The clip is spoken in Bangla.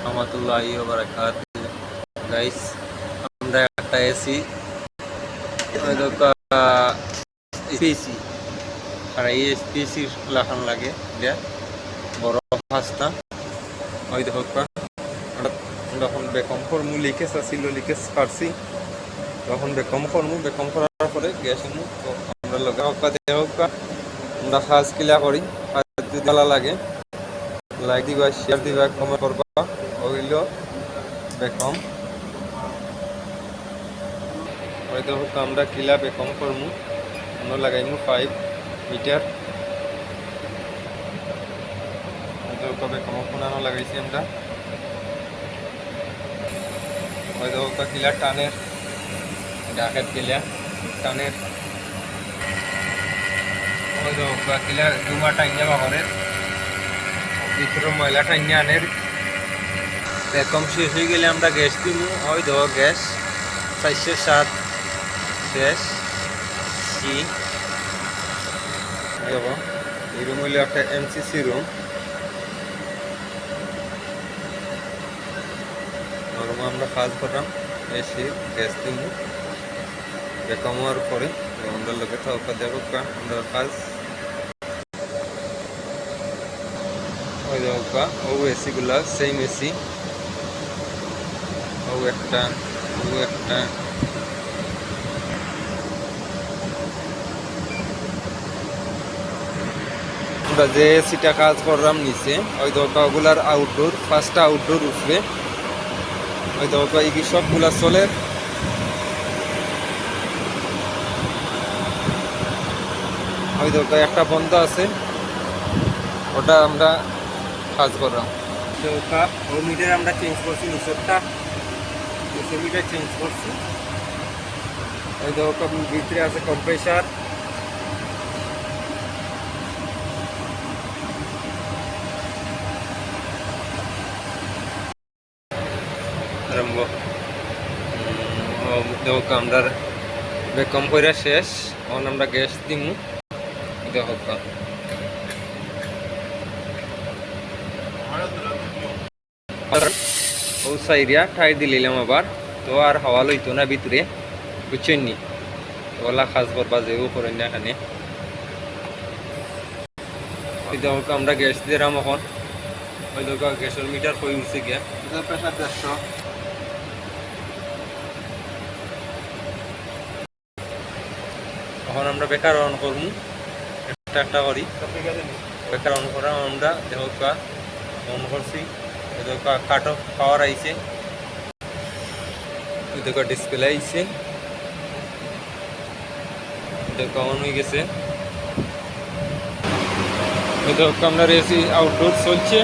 রহমতুল্লাহি ওয়া বারাকাতুহু। গাইস, আমরা একটা এসি স্পিসি আর এই স্পিসি লাগান লাগে এটা বড় ফাস্তা ওই দেখো যখন বেকম ফর্মু লিকেজ আসিল লিকেজ পারছি তখন বেকম করার পরে গ্যাস তো আমরা লগা হকা দেওয়া হকা আমরা কাজ কিলা করি কাজ যদি ভালো লাগে লাইক দিবা শেয়ার দিবা কমেন্ট করবা হইল বেকম ওই দেখো আমরা কিলা বেকম করমু আমরা লাগাইমু 5 মিটার কবে কম পুনানো লাগাইছি আমরা ওই দেখো কিলা টানের ডাকের কিলা টানের ওই দেখো কিলা দুমা টাইনা বাগরের ভিতরে ময়লা টাইনা আনের বেকম শেষ হয়ে গেলে আমরা গ্যাস দিব ওই দেখো গ্যাস 407 গ্যাস সি দেখো এই রুম হইলো একটা এমসিসি রুম আমরা কাজ করলাম এসে গ্যাস দিব বেকম হওয়ার পরে আমরা লোকে থাকা দেখো আমরা কাজ ওই দেখো ও এসিগুলা সেম এসি ও একটা আমরা যে এসিটা কাজ করলাম নিচে ওই দেখো ওগুলার আউটডোর ফার্স্টটা আউটডোর উঠবে ওই দেখো এই সবগুলা চলে ওই দেখো একটা বন্ধ আছে ওটা আমরা কাজ করলাম ও মিটার আমরা চেঞ্জ করছি নিচেরটা মিটার চেঞ্জ করছি ওই দেখো ভিতরে আছে কম্প্রেসার আরম্ভ দেখো আমরা বেকম কইরা শেষ এখন আমরা গ্যাস দিমু দেখো ও সাইরিয়া ঠাই দিলাম আবার তো আর হাওয়া লইতো না ভিতরে বুঝছেন নি ওলা খাস করবা যেও করেন না এখানে ওই দেখো আমরা গ্যাস দিলাম এখন ওই দেখো গ্যাসের মিটার কই উঠছে গিয়া প্রেসার 150 এখন আমরা বেকার অন করবো একটা করি বেকার অন করা আমরা দেখো অন করছি দেখো কাট অফ পাওয়ার আইছে দেখো ডিসপ্লে আইছে দেখো অন হয়ে গেছে দেখো আমরা এসি আউটডোর চলছে